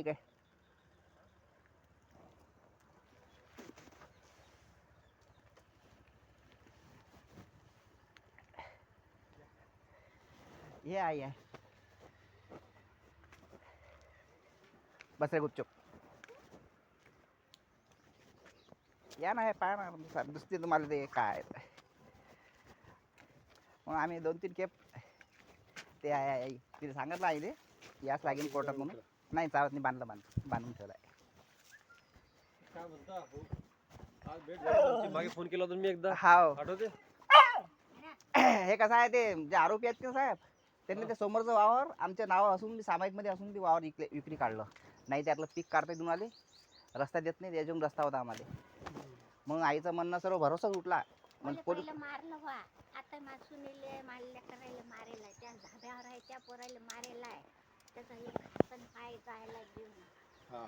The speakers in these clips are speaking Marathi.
काय काय ये आई आहे बस रे गुपचूप या ना हे पाहा ना दिसते तुम्हाला ते काय मग आम्ही 2-3 खेप ते आहे तिथे सांगितलं आहे ते याच लागेल कोर्टात म्हणून नाही चालत नाही बांधून ठेवलाय काय म्हणता हो आज भेट झाली मागे फोन केला होता मी एकदा हाव आठवते हे कसं आहे ते जे आरोपी आहेत ते साहेब त्यांनी ते समोरचं वावर आमच्या नाव असून बी सामायिकमध्ये असून बी वावर विक्री काढलं नाही त्यातलं पीक काढता येऊन आले रस्ता देत नाही त्याच्यातून रस्ता होता आम्हाला मग आईचं म्हणणं सर्व भरोसाच उठला मग पहिलं मारलं व्हा आता मासून मारल्या करायला मारेल आहे त्या धाब्यावर आहे त्या पोरायला मारेल आहे त्याचा एक पण पाय जायला देऊन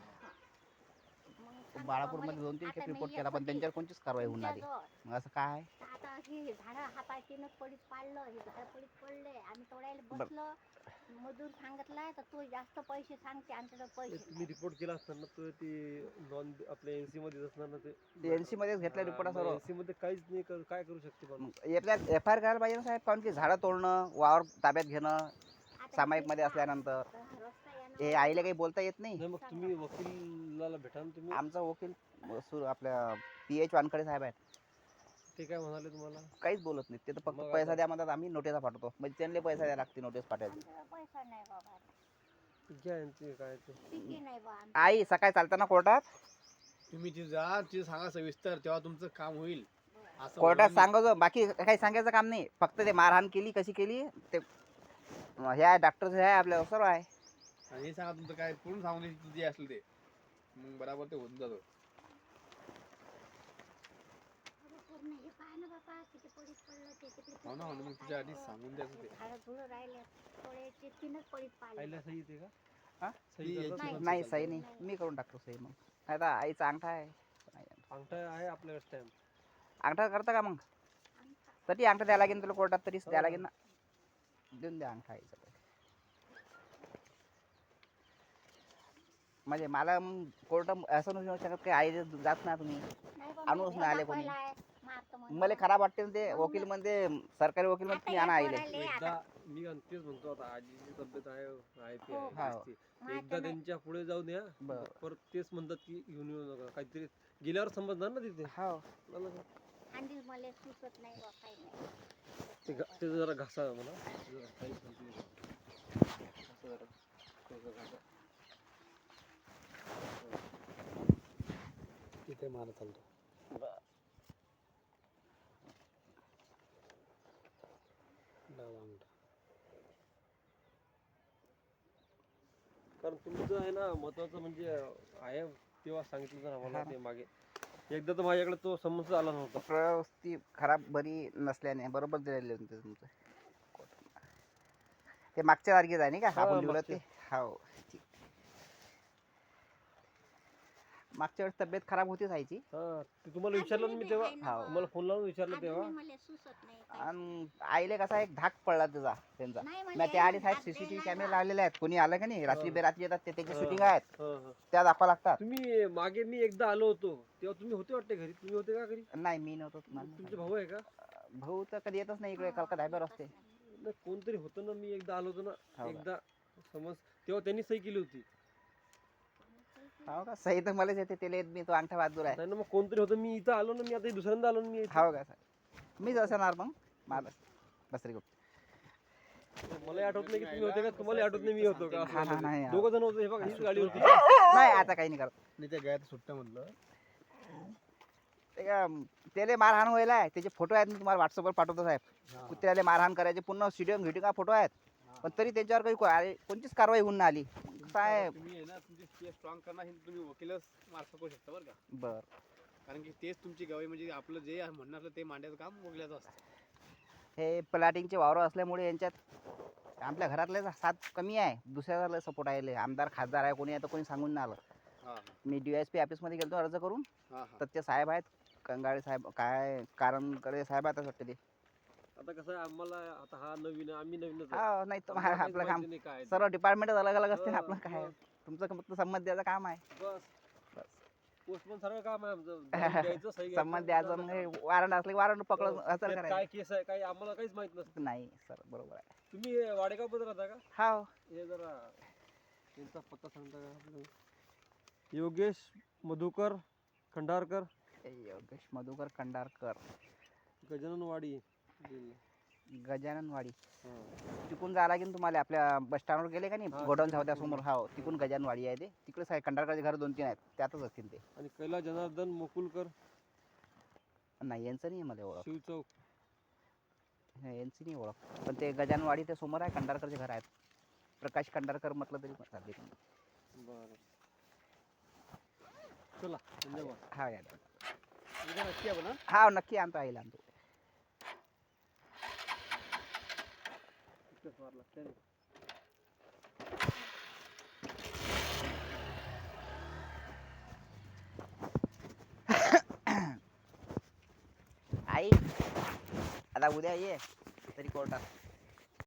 बाळापूरमध्ये 2-3 खेप रिपोर्ट केला पण त्यांच्यावर कोणतीच कारवाई होऊन आली मग असं काय आता हे झाडं हाताशीनं पडीत पाडलं हे झाड पडीत पडले आम्ही तोडायला बसलो मजूर सांगितलाय तर तो जास्त पैसे सांगते आमच्याकडे पैसे तुम्ही रिपोर्ट केला असताना तो ती नॉन आपल्या एनसी मध्ये असणार ना ते एनसी मध्येच घेतला रिपोर्ट सर्व एनसी मध्ये काहीच नाही काय करू शकते पण एफ आय आर करायला पाहिजे ना साहेब कारण की झाडं तोडणं वावर ताब्यात घेणं सामायिक मध्ये असल्यानंतर हे आईला काही बोलता येत नाही मग तुम्ही वकिलाला भेटा ना तुम्ही आमचा वकील आपल्या PH वानखडे साहेब आहेत ते काय म्हणाले तुम्हाला काहीच बोलत नाही ते तर फक्त पैसा द्या म्हणतात आम्ही नोटिसा पाठवतो म्हणजे त्यांना पैसा द्या लागते नोटीस पाठवायची पैसा नाही बाबा घ्या यांचे काय ते पिकी नाही बा आई सकाळी चालताना कोर्टात तुम्ही तिथे जा तिथे सांगा सविस्तर तेव्हा तुमचं काम होईल असं कोर्टात बोलून सांगायचं बाकी काही सांगायचं काम नाही फक्त ते मारहाण केली कशी केली ते हे आहे डॉक्टर हे आहे आपल्या सर्व आहे आणि हे सांगा तुमचं काय पूर्ण सांगून द्यायचं जे असेल ते मग बरोबर ते होऊन जातं हे पाय ना बाबा किती पडीत पडलं ते किती हो ना मग तुझ्या आधी सांगून द्यायचं ते झाडं झुडं राहिले थोड्याचे तीनच पडीत पाडले आईला सही येते का हा? सही ती करतात याची- ना? नाही सही नाही मी करून टाकतो सही मग आता आईचा अंगठा आहे अंगठा आहे आपल्याकडे स्टॅम्प अंगठा करता का मग तरी अंगठा द्यायला लागेल तुला कोर्टात तरीच द्यायला लागेल ना देऊन द्या अंगठा आईचा म्हणजे मला मग कोर्ट असं नाही शकत की आई जात ना तुम्ही आणूनच नाही आले कोणी मला खराब वाटते ना ते वकील म्हणजे सरकारी वकील मध्ये तुम्ही आणा आईले एकदा मी तेच म्हणतो आता आजीची तब्येत आहे ते हो. आहे असते. एकदा त्यांच्या पुढे जाऊ द्या बरं. परत तेच म्हणतात की घेऊन येऊ नका काहीतरी गेल्यावर समजणार ना तिथे हो मला काय. अंडी मला सुचत नाही बा काही नाही ते जरा घासा मला जरा काही सांगते. घासा जरा. थोडंसं घासा. तिथे मारा चालतो डावा अंगठा कारण तुमचं आहे ना महत्वाचं म्हणजे आहे तेव्हा सांगितलं ना मला ते मागे एकदा तर माझ्याकडे तो समस्या आला नव्हता प्रवस्थी खराब बरी नसल्याने बरोबर दिलेले होते तुमचं ते मागच्या तारखेच आहे नाही का हा, आपण लिहिलं मागच्या. ते हो ठीक. मागच्या वेळेस तब्येत खराब होतीच आईची हा ते तुम्हाला विचारलं ना मी तेव्हा हो. तुम्हाला फोन लावून विचारलं तेव्हा मला सुचत नाही काही. आणि आईले कसा एक धाक पडला त्याचा त्यांचा नाही मग मला ते आले साहेब हात CCTV द्यायला कॅमेरे बा. लावलेले आहेत कोणी आलं का नाही रात्री हो. बेरात्री येतात ते त्याची हो. शूटिंग आहेत हा, हा. त्या दाखवा लागतात तुम्ही मागे मी एकदा आलो होतो तेव्हा तुम्ही होते वाटते घरी तुम्ही होते का घरी नाही मी नव्हतो तुमचे भाऊ आहे का भाऊ तर कधी येतच नाही इकडे कलका धाब्यावर असते नाही, कोणतरी होतं ना मी एकदा आलो होतो ना हो का? एकदा समज तेव्हा त्यांनी सही केली होती हो का सही तर मलाच येते त्याला येत मी तो अंगठा बहादूर आहे नाही ना मग कोणतरी होतं मी इथं आलो ना मी आता दुसऱ्यांदा आलो ना मी इथं. हो का सर मीच असणार मग मला बस रे मला आठवत नाही की तुम्ही होते का तुम्हाला आठवत नाही मी होतो का हा, हा, नाही, हा. दोघं जण होतो हे बघा हीच गाडी होती नाही आता काही नाही करत नाही त्या गायत सुट्ट्या म्हणलं ते का त्याला मारहाण व्हायला आहे त्याचे फोटो आहेत मी तुम्हाला व्हॉट्सअपवर पाठवतो साहेब कुत्र्याला मारहाण करायचे पूर्ण व्हिडिओ फोटो आहेत पण तरी त्यांच्यावर काही कोणतीच कारवाई होऊन नाही आली काय तुम्ही आहे ना तुमची केस स्ट्रॉंग करणार हे तुम्ही वकीलच मार्फत करू शकता बरं का बर कारण की तेच तुमची गवाही म्हणजे आपलं जे म्हणणं असलं ते मांडायचं काम वकिलाचं असतं हे प्लॅटिंगचे वावरं असल्यामुळे यांच्यात आपल्या घरातले साथ कमी आहे दुसऱ्याला सपोर्ट आहे आमदार खासदार आहे कोणी आहे तर कोणी सांगून नाही आलं हां मी DSP ऑफिसमध्ये गेलो अर्ज करून हां तर ते साहेब आहेत कंगाळे साहेब काय कारणकडे साहेब आहेत वाटते ते आता कसं आहे आम्हाला आता हा नवीन आहे, आम्ही नवीनच आहे. हा नाही तर आम्हाला काहीच आपलं काम माहिती नाही काय आहे ते. सर्व डिपार्टमेंट अलग अलग असते ना हा, आपलं काय मग तुमचं फक्त संमत द्यायचं काम आहे. बस बस. पोस्टमन सारखं काम आहे आमचं जाऊन द्यायचं, सही घ्यायचं, संमत द्यायचं मग वारंट असले वारंट पकडून हो, हजर त्यात करायचं. काय केस आहे काय आम्हाला काहीच माहित नसतं. नाही सर बरोबर आहे. तुम्ही वाडेगाव मध्ये राहता का? हा हे जरा त्यांचा पत्ता सांगता का आपल्याला? योगेश मधुकर खंडारकर, योगेश मधुकर खंडारकर, गजाननवाडी. गजाननवाडी. हा. तिकून जायला लागेल तुम्हाला. आपल्या बस स्टँडवर गेले का नाही हा, गोडाऊन तिकडून त्या समोर. हा तिकून गजाननवाडी आहे ते. तिकडेच आहे. खंडारकरचे घर 2-3 आहेत त्यातच असतील ते. आणि कैलास जनार्दन मुकुलकर, नाही यांचं नाही मला ओळख. शिवचौक. यांची नाही ओळख. पण ते गजाननवाडी ते समोर आहे. खंडारकरचे घर आहेत. प्रकाश खंडारकर म्हटलं तरी चालते. बरं चला धन्यवाद. हा या. उद्या नक्की आपण हा? हा नक्की आणतो आईला आणतो. इतकंच मारलं त्याने. आई आता उद्या ये तरी कोर्टात.